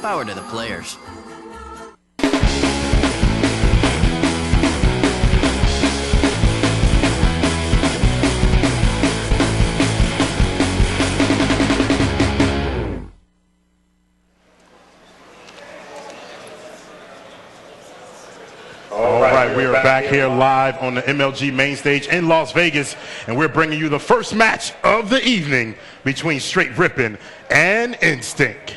Power to the players. All right, we are back here live on the MLG main stage in Las Vegas, and we're bringing you the first match of the evening between Str8 Rippin and Instinct.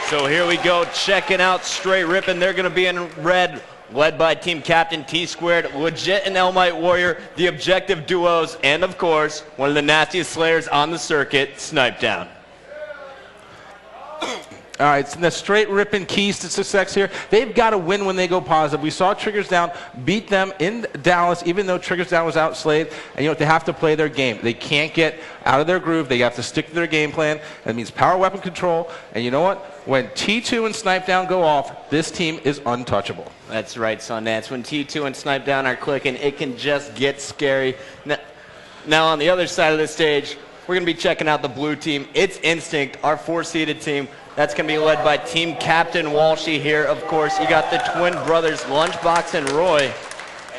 So here we go, checking out Str8 Rippin. They're going to be in red, led by team captain Tsquared, Legit and Elmite Warrior, the objective duos, and of course, one of the nastiest slayers on the circuit, Snipedown. All right, so the Str8 Rippin keys to success here. They've got to win when they go positive. We saw Triggers Down beat them in Dallas, even though Triggers Down was outslayed. And you know, they have to play their game. They can't get out of their groove. They have to stick to their game plan. That means power weapon control. And you know what? When T2 and Snipedown go off, this team is untouchable. That's right, Sundance. When T2 and Snipedown are clicking, it can just get scary. Now on the other side of the stage, we're going to be checking out the blue team. It's Instinct, our 4-seeded team. That's going to be led by team captain Walshy here. Of course, you got the twin brothers, Lunchbox and Roy.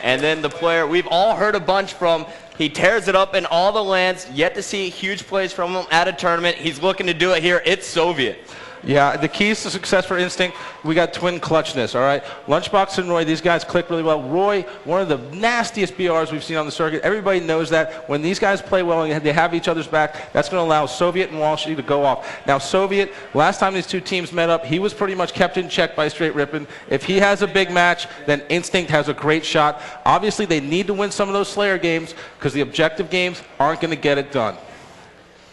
And then the player we've all heard a bunch from. He tears it up in all the lands. Yet to see huge plays from him at a tournament. He's looking to do it here. It's Soviet. Yeah, the keys to success for Instinct, we got twin clutchness, all right? Lunchbox and Roy, these guys click really well. Roy, one of the nastiest BRs we've seen on the circuit. Everybody knows that. When these guys play well and they have each other's back, that's going to allow Soviet and Walshy to go off. Now, Soviet, last time these two teams met up, he was pretty much kept in check by Str8 Rippin. If he has a big match, then Instinct has a great shot. Obviously, they need to win some of those Slayer games because the objective games aren't going to get it done.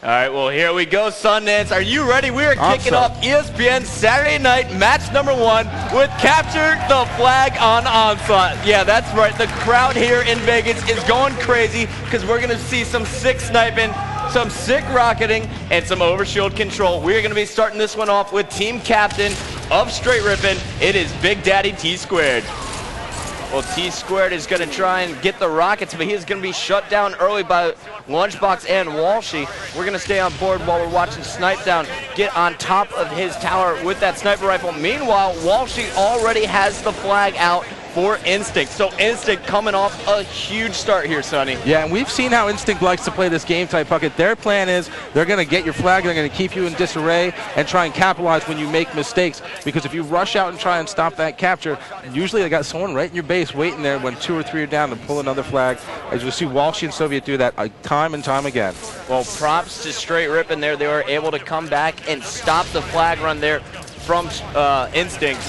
All right, well, here we go, Sundance. Are you ready? We are kicking off ESPN Saturday night match number 1 with Capture the Flag on Onslaught. Yeah, that's right. The crowd here in Vegas is going crazy because we're going to see some sick sniping, some sick rocketing, and some overshield control. We're going to be starting this one off with team captain of Str8 Rippin. It is Big Daddy Tsquared. Well, Tsquared is going to try and get the rockets, but he is going to be shut down early by Lunchbox and Walshy. We're going to stay on board while we're watching Snipedown get on top of his tower with that sniper rifle. Meanwhile, Walshy already has the flag out for Instinct. So Instinct coming off a huge start here, Sonny. Yeah, and we've seen how Instinct likes to play this game type bucket. Their plan is they're going to get your flag, they're going to keep you in disarray and try and capitalize when you make mistakes. Because if you rush out and try and stop that capture, usually they got someone right in your base waiting there when 2 or 3 are down to pull another flag. As you'll see Walshy and Soviet do that time and time again. Well, props to Str8 Rippin there. They were able to come back and stop the flag run there from Instinct.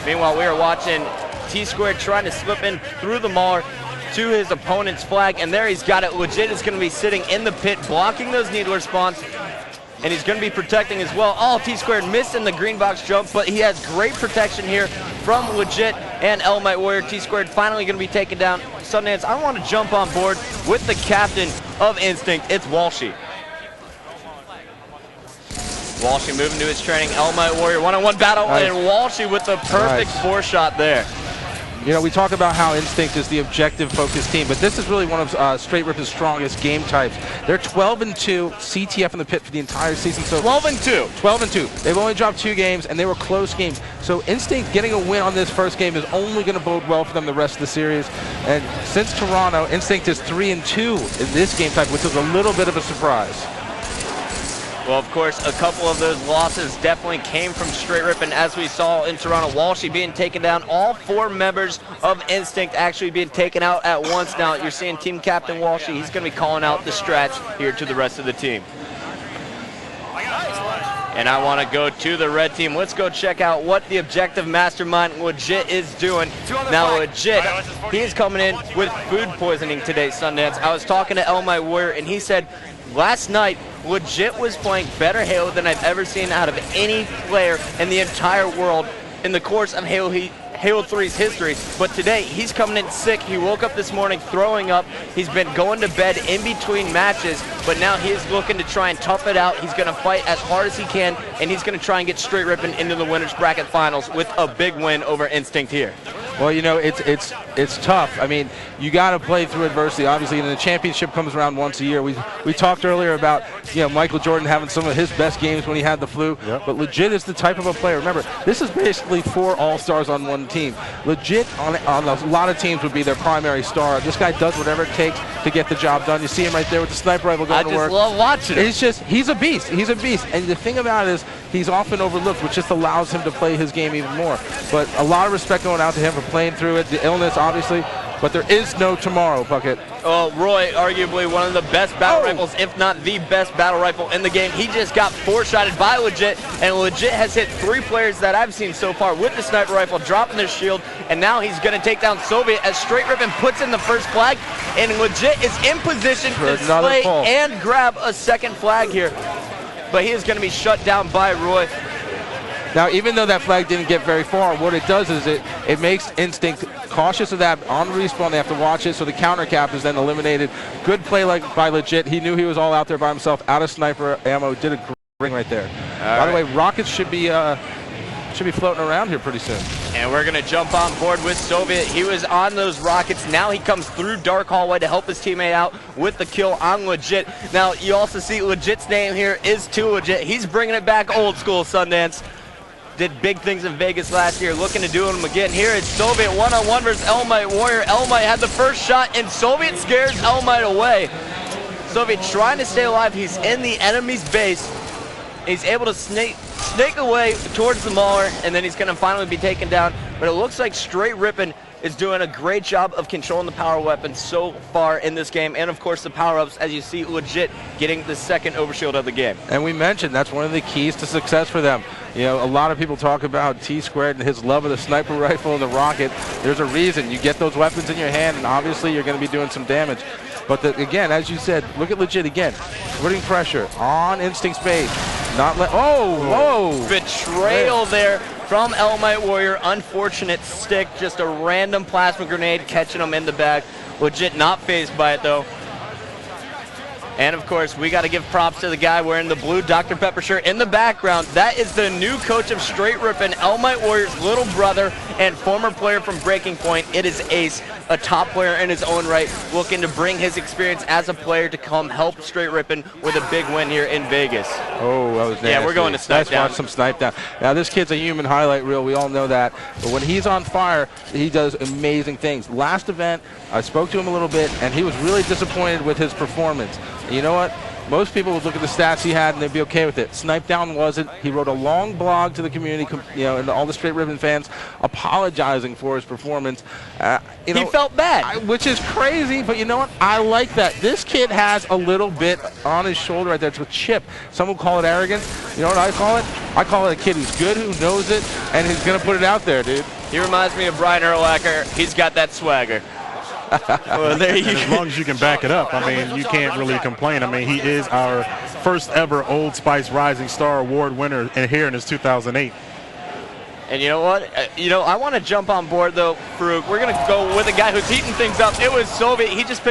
Meanwhile, we are watching Tsquared trying to slip in through the mauler to his opponent's flag, and there he's got it. Legit is going to be sitting in the pit, blocking those needler spawns, and he's going to be protecting as well. Oh, Tsquared missed in the green box jump, but he has great protection here from Legit and Elmite Warrior. Tsquared finally going to be taken down. Sundance, I want to jump on board with the captain of Instinct. It's Walshy. Walshy moving to his training. Elmite Warrior one-on-one battle, nice. And Walshy with the perfect 4-shot there. You know, we talk about how Instinct is the objective-focused team, but this is really one of Str8 Rippin's strongest game types. They're 12-2 CTF in the pit for the entire season. So 12-2. 12-2. They've only dropped 2 games, and they were close games. So Instinct getting a win on this first game is only going to bode well for them the rest of the series. And since Toronto, Instinct is 3-2 in this game type, which is a little bit of a surprise. Well, of course, a couple of those losses definitely came from Str8 Rippin, as we saw in Toronto. Walshy being taken down, all 4 members of Instinct actually being taken out at once. Now, you're seeing team captain Walshy. He's going to be calling out the strats here to the rest of the team. And I want to go to the red team. Let's go check out what the objective mastermind Legit is doing. Now, Legit, he is coming in with food poisoning today, Sundance. I was talking to Elmite Warrior, and he said last night, Legit was playing better Halo than I've ever seen out of any player in the entire world in the course of Halo 3's history. But today, he's coming in sick. He woke up this morning throwing up. He's been going to bed in between matches, but now he is looking to try and tough it out. He's going to fight as hard as he can, and he's going to try and get Str8 Rippin into the winners bracket finals with a big win over Instinct here. Well, you know, it's tough. I mean, you got to play through adversity, obviously, and the championship comes around once a year. We talked earlier about, you know, Michael Jordan having some of his best games when he had the flu, but Legit is the type of a player. Remember, this is basically 4 all-stars on one team. Legit on a lot of teams would be their primary star. This guy does whatever it takes to get the job done. You see him right there with the sniper rifle going to work. I just love watching him. It's just, he's a beast. He's a beast. And the thing about it is, he's often overlooked, which just allows him to play his game even more. But a lot of respect going out to him for playing through it, the illness, obviously. But there is no tomorrow, Puckett. Oh, Roy, arguably one of the best battle rifles, if not the best battle rifle in the game. He just got 4-shotted by Legit, and Legit has hit 3 players that I've seen so far with the sniper rifle, dropping their shield, and now he's going to take down Soviet as Str8 Rippin puts in the first flag, and Legit is in position to slay and grab a second flag here. But he is going to be shut down by Roy. Now, even though that flag didn't get very far, what it does is it makes Instinct cautious of that. On respawn, they have to watch it, so the counter cap is then eliminated. Good play by Legit. He knew he was all out there by himself, out of sniper ammo. Did a great ring right there. By the way, rockets should be floating around here pretty soon. And we're going to jump on board with Soviet. He was on those rockets. Now he comes through Dark Hallway to help his teammate out with the kill on Legit. Now, you also see Legit's name here is Too Legit. He's bringing it back old school, Sundance. Did big things in Vegas last year, looking to do them again. Here it's Soviet one-on-one versus Elmite Warrior. Elmite had the first shot, and Soviet scares Elmite away. Soviet trying to stay alive. He's in the enemy's base. He's able to snake away towards the Mauler, and then he's going to finally be taken down. But it looks like Str8 Rippin is doing a great job of controlling the power weapon so far in this game, and of course the power-ups, as you see Legit getting the second overshield of the game. And we mentioned that's one of the keys to success for them. You know, a lot of people talk about Tsquared and his love of the sniper rifle and the rocket. There's a reason. You get those weapons in your hand, and obviously you're going to be doing some damage. But again, as you said, look at Legit again. Putting pressure on Instinct's base. Not let. Whoa! Betrayal there from Elmite Warrior. Unfortunate stick, just a random plasma grenade catching him in the back. Legit not phased by it though. And of course, we got to give props to the guy wearing the blue Dr. Pepper shirt in the background. That is the new coach of Str8 Rippin, Elmite Warrior's little brother and former player from Breaking Point. It is Ace, a top player in his own right, looking to bring his experience as a player to come help Str8 Rippin with a big win here in Vegas. Oh, that was nasty. Yeah, we're going to Snipedown. Let's watch some Snipedown. Now, this kid's a human highlight reel. We all know that. But when he's on fire, he does amazing things. Last event, I spoke to him a little bit, and he was really disappointed with his performance. You know what? Most people would look at the stats he had and they'd be okay with it. Snipedown wasn't. He wrote a long blog to the community, you know, and all the Str8 Rippin fans apologizing for his performance. You know, he felt bad. Which is crazy, but you know what? I like that. This kid has a little bit on his shoulder right there. It's a chip. Some will call it arrogance. You know what I call it? I call it a kid who's good, who knows it, and he's going to put it out there, dude. He reminds me of Brian Urlacher. He's got that swagger. Well, there you as long as you can back it up, I mean, you can't really complain. I mean, he is our first ever Old Spice Rising Star Award winner here in his 2008. And you know what? I want to jump on board, though, Farouk. We're going to go with a guy who's heating things up. It was Soviet. He just picked